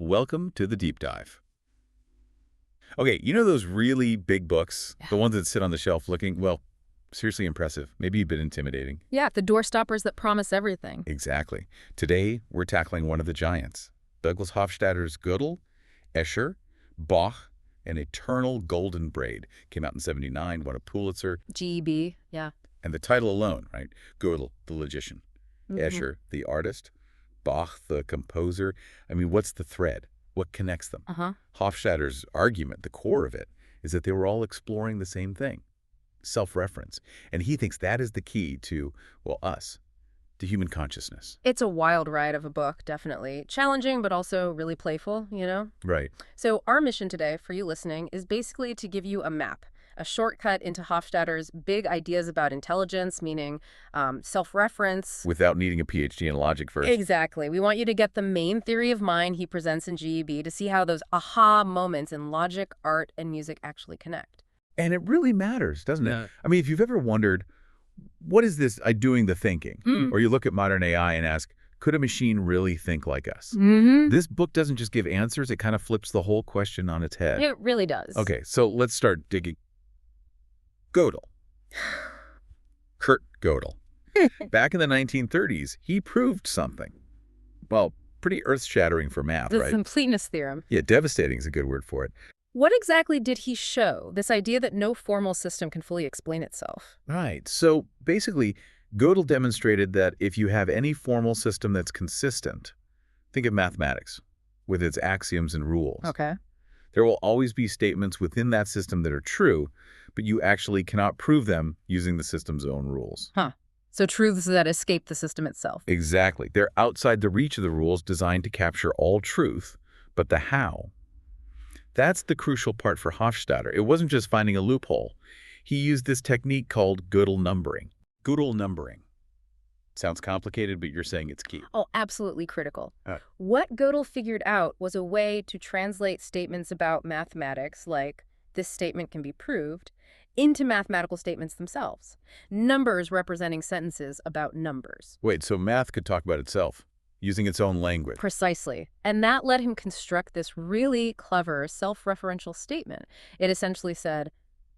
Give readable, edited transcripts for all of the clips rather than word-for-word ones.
welcome to the deep dive. Okay, you know those really big books? Yeah. The ones that sit on the shelf looking, well, seriously impressive, maybe a bit intimidating. Yeah, the doorstoppers that promise everything. Exactly. Today, we're tackling one of the giants. Douglas Hofstadter's Gödel, Escher, Bach, and Eternal Golden Braid. Came out in '79, won a Pulitzer. GEB, yeah. And the title alone, right? Gödel, the logician. Mhm. Escher, the artist. Bach, the composer. I mean, what's the thread? What connects them? Hofstadter's argument, the core of it, is that they were all exploring the same thing, self-reference. And he thinks that is the key to, well, us, to human consciousness. It's a wild ride of a book, definitely. Challenging, but also really playful, you know? Right. So our mission today, for you listening, is basically to give you a map, a shortcut into Hofstadter's big ideas about intelligence, meaning self-reference. Without needing a PhD in logic first. Exactly. We want you to get the main theory of mind he presents in GEB to see how those aha moments in logic, art, and music actually connect. And it really matters, doesn't it? Yeah. I mean, if you've ever wondered, what is this doing the thinking? Mm. Or you look at modern AI and ask, could a machine really think like us? Mm-hmm. This book doesn't just give answers, it kind of flips the whole question on its head. It really does. Okay, so let's start digging. Gödel. Kurt Gödel. Back in the 1930s, he proved something. Well, pretty earth-shattering for math, The right? completeness theorem. Yeah, devastating is a good word for it. What exactly did he show? This idea that no formal system can fully explain itself. Right. So basically, Gödel demonstrated that if you have any formal system that's consistent, think of mathematics, with its axioms and rules. Okay. There will always be statements within that system that are true, but you actually cannot prove them using the system's own rules. So truths that escape the system itself. Exactly. They're outside the reach of the rules designed to capture all truth, but the how. That's the crucial part for Hofstadter. It wasn't just finding a loophole. He used this technique called Gödel numbering. Gödel numbering. Sounds complicated, but you're saying it's key. Oh, absolutely critical. All right. What Gödel figured out was a way to translate statements about mathematics, like this statement can be proved, into mathematical statements themselves. Numbers representing sentences about numbers. Wait, so math could talk about itself, using its own language. Precisely. And that let him construct this really clever self-referential statement. It essentially said,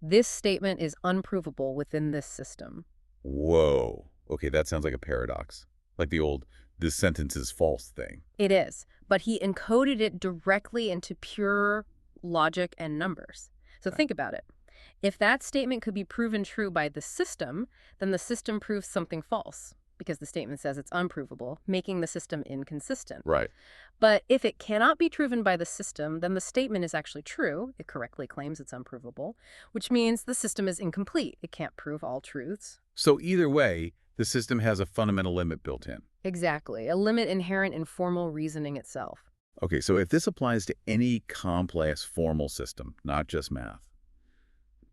this statement is unprovable within this system. Whoa. Okay, that sounds like a paradox. Like the old, this sentence is false thing. It is, but he encoded it directly into pure logic and numbers. So think about it. If that statement could be proven true by the system, then the system proves something false, because the statement says it's unprovable, making the system inconsistent. Right. But if it cannot be proven by the system, then the statement is actually true. It correctly claims it's unprovable, which means the system is incomplete. It can't prove all truths. So either way, the system has a fundamental limit built in. Exactly, a limit inherent in formal reasoning itself. Okay, so if this applies to any complex formal system, not just math,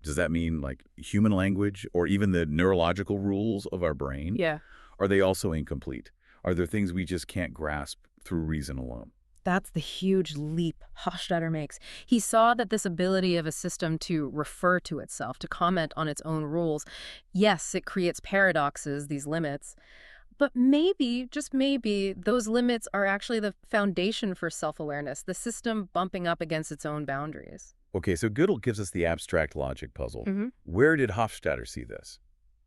does that mean like human language or even the neurological rules of our brain? Yeah. Are they also incomplete? Are there things we just can't grasp through reason alone? That's the huge leap Hofstadter makes. He saw that this ability of a system to refer to itself, to comment on its own rules, yes, it creates paradoxes, these limits, but maybe, just maybe, those limits are actually the foundation for self-awareness, the system bumping up against its own boundaries. Okay, so Gödel gives us the abstract logic puzzle. Mm-hmm. Where did Hofstadter see this?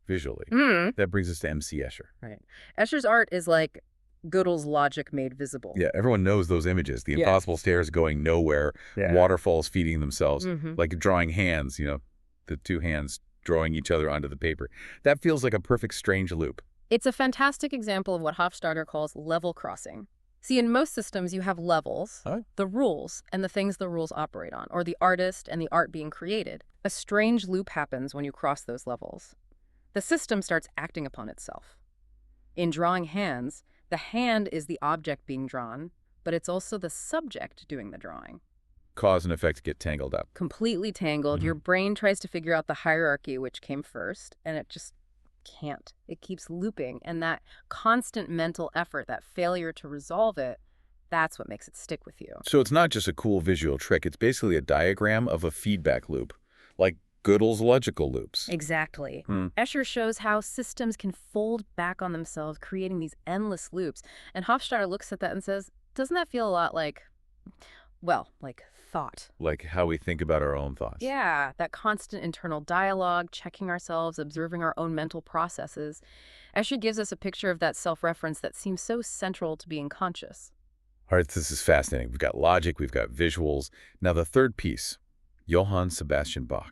Visually. That brings us to M.C. Escher. Right. Escher's art is like Gödel's logic made visible. Yeah, everyone knows those images. The Yeah. impossible stairs going nowhere, Yeah. waterfalls feeding themselves, Mhm. like drawing hands, the two hands drawing each other onto the paper. That feels like a perfect strange loop. It's a fantastic example of what Hofstadter calls level crossing. See, in most systems, you have levels, the rules, and the things the rules operate on, or the artist and the art being created. A strange loop happens when you cross those levels. The system starts acting upon itself. In drawing hands, the hand is the object being drawn, but it's also the subject doing the drawing. Cause and effect get tangled up. Completely tangled. Your brain tries to figure out the hierarchy, which came first, and it just can't. It keeps looping, and that constant mental effort, that failure to resolve it, that's what makes it stick with you. So it's not just a cool visual trick. It's basically a diagram of a feedback loop, like Gödel's logical loops. Exactly. Escher shows how systems can fold back on themselves, creating these endless loops. And Hofstadter looks at that and says, doesn't that feel a lot like Well, like thought. Like how we think about our own thoughts. Yeah, that constant internal dialogue, checking ourselves, observing our own mental processes. Escher gives us a picture of that self-reference that seems so central to being conscious. All right, this is fascinating. We've got logic, we've got visuals. Now the third piece, Johann Sebastian Bach.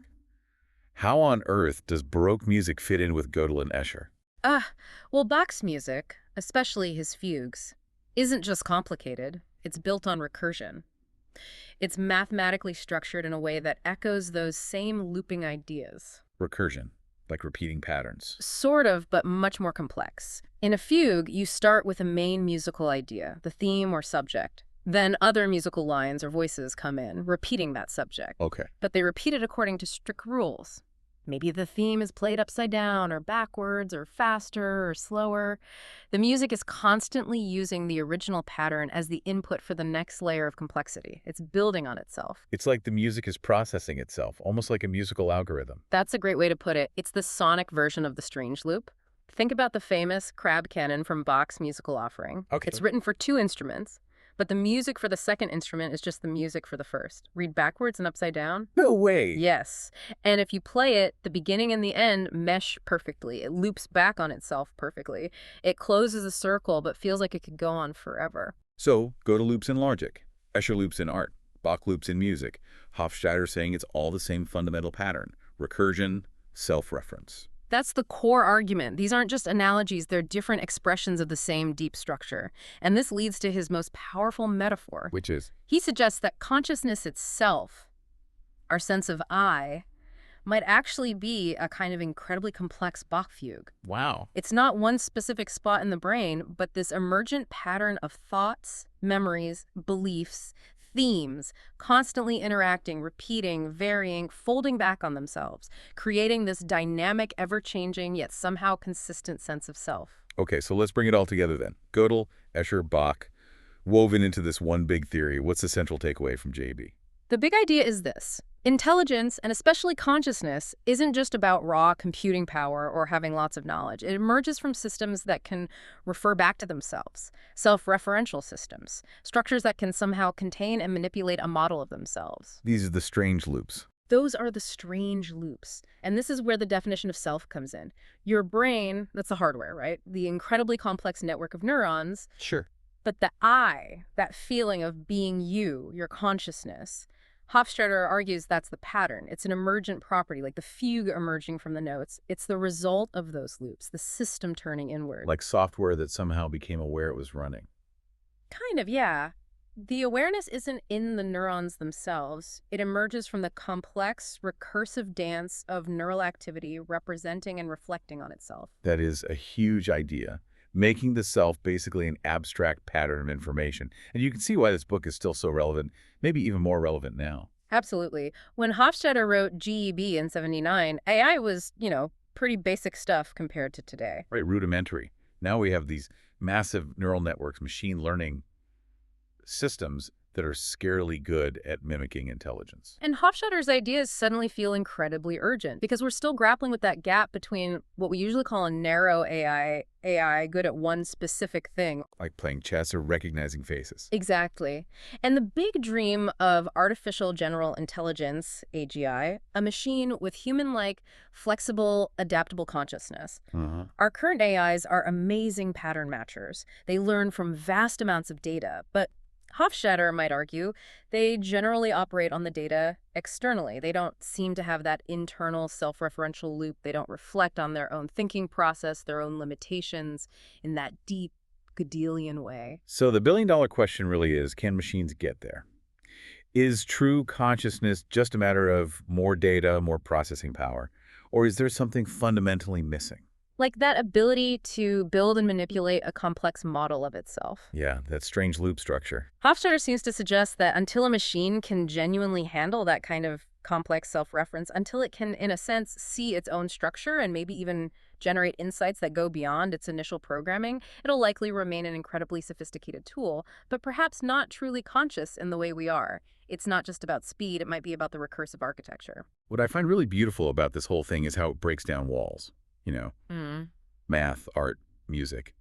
How on earth does Baroque music fit in with Gödel and Escher? Well, Bach's music, especially his fugues, isn't just complicated. It's built on recursion. It's mathematically structured in a way that echoes those same looping ideas. Recursion, like repeating patterns. Sort of, but much more complex. In a fugue, you start with a main musical idea, the theme or subject. Then other musical lines or voices come in, repeating that subject. Okay. But they repeat it according to strict rules. Maybe the theme is played upside down or backwards or faster or slower. The music is constantly using the original pattern as the input for the next layer of complexity. It's building on itself. It's like the music is processing itself, almost like a musical algorithm. That's a great way to put it. It's the sonic version of the strange loop. Think about the famous crab canon from Bach's musical offering. Okay. It's written for two instruments, but the music for the second instrument is just the music for the first. Read backwards and upside down. No way. Yes. And if you play it, the beginning and the end mesh perfectly. It loops back on itself perfectly. It closes a circle, but feels like it could go on forever. So, Gödel loops in logic, Escher loops in art, Bach loops in music, Hofstadter saying it's all the same fundamental pattern, recursion, self-reference. That's the core argument. These aren't just analogies, they're different expressions of the same deep structure. And this leads to his most powerful metaphor. Which is? He suggests that consciousness itself, our sense of I, might actually be a kind of incredibly complex Bach fugue. Wow. It's not one specific spot in the brain, but this emergent pattern of thoughts, memories, beliefs, themes, constantly interacting, repeating, varying, folding back on themselves, creating this dynamic, ever-changing, yet somehow consistent sense of self. Okay, so let's bring it all together then. Gödel, Escher, Bach, woven into this one big theory. What's the central takeaway from JB? The big idea is this. Intelligence, and especially consciousness, isn't just about raw computing power or having lots of knowledge. It emerges from systems that can refer back to themselves, self-referential systems, structures that can somehow contain and manipulate a model of themselves. These are the strange loops. Those are the strange loops. And this is where the definition of self comes in. Your brain, that's the hardware, right? The incredibly complex network of neurons. Sure. But the I, that feeling of being you, your consciousness, Hofstadter argues that's the pattern. It's an emergent property, like the fugue emerging from the notes. It's the result of those loops, the system turning inward. Like software that somehow became aware it was running. Kind of, yeah. The awareness isn't in the neurons themselves. It emerges from the complex, recursive dance of neural activity representing and reflecting on itself. That is a huge idea, making the self basically an abstract pattern of information. And you can see why this book is still so relevant, maybe even more relevant now. Absolutely. When Hofstadter wrote GEB in '79, AI was, pretty basic stuff compared to today. Right, rudimentary. Now we have these massive neural networks, machine learning systems that are scarily good at mimicking intelligence. And Hofstadter's ideas suddenly feel incredibly urgent because we're still grappling with that gap between what we usually call a narrow AI good at one specific thing. Like playing chess or recognizing faces. Exactly. And the big dream of artificial general intelligence, AGI, a machine with human-like, flexible, adaptable consciousness. Our current AIs are amazing pattern matchers. They learn from vast amounts of data, but Hofstadter might argue they generally operate on the data externally. They don't seem to have that internal self-referential loop. They don't reflect on their own thinking process, their own limitations in that deep Gödelian way. So the billion-dollar question really is, can machines get there? Is true consciousness just a matter of more data, more processing power? Or is there something fundamentally missing? Like that ability to build and manipulate a complex model of itself. Yeah, that strange loop structure. Hofstadter seems to suggest that until a machine can genuinely handle that kind of complex self-reference, until it can, in a sense, see its own structure and maybe even generate insights that go beyond its initial programming, it'll likely remain an incredibly sophisticated tool, but perhaps not truly conscious in the way we are. It's not just about speed, it might be about the recursive architecture. What I find really beautiful about this whole thing is how it breaks down walls. Math, art, music.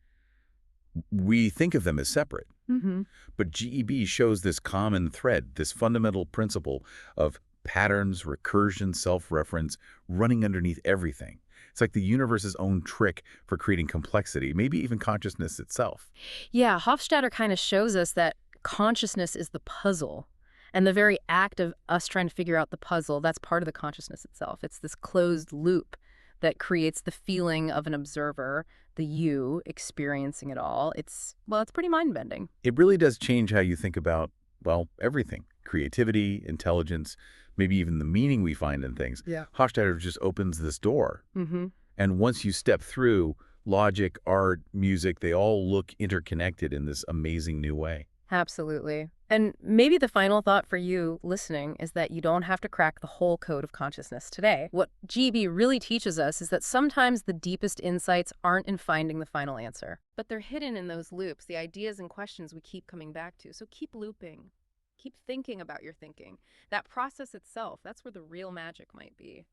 We think of them as separate. Mm-hmm. But GEB shows this common thread, this fundamental principle of patterns, recursion, self-reference running underneath everything. It's like the universe's own trick for creating complexity, maybe even consciousness itself. Yeah, Hofstadter kind of shows us that consciousness is the puzzle. And the very act of us trying to figure out the puzzle, that's part of the consciousness itself. It's this closed loop that creates the feeling of an observer, the you experiencing it all. It's pretty mind-bending. It really does change how you think about, well, everything. Creativity, intelligence, maybe even the meaning we find in things. Yeah. Hofstadter just opens this door. Mm-hmm. And once you step through, logic, art, music, they all look interconnected in this amazing new way. Absolutely. And maybe the final thought for you listening is that you don't have to crack the whole code of consciousness today. What GB really teaches us is that sometimes the deepest insights aren't in finding the final answer, but they're hidden in those loops, the ideas and questions we keep coming back to. So keep looping. Keep thinking about your thinking. That process itself, that's where the real magic might be.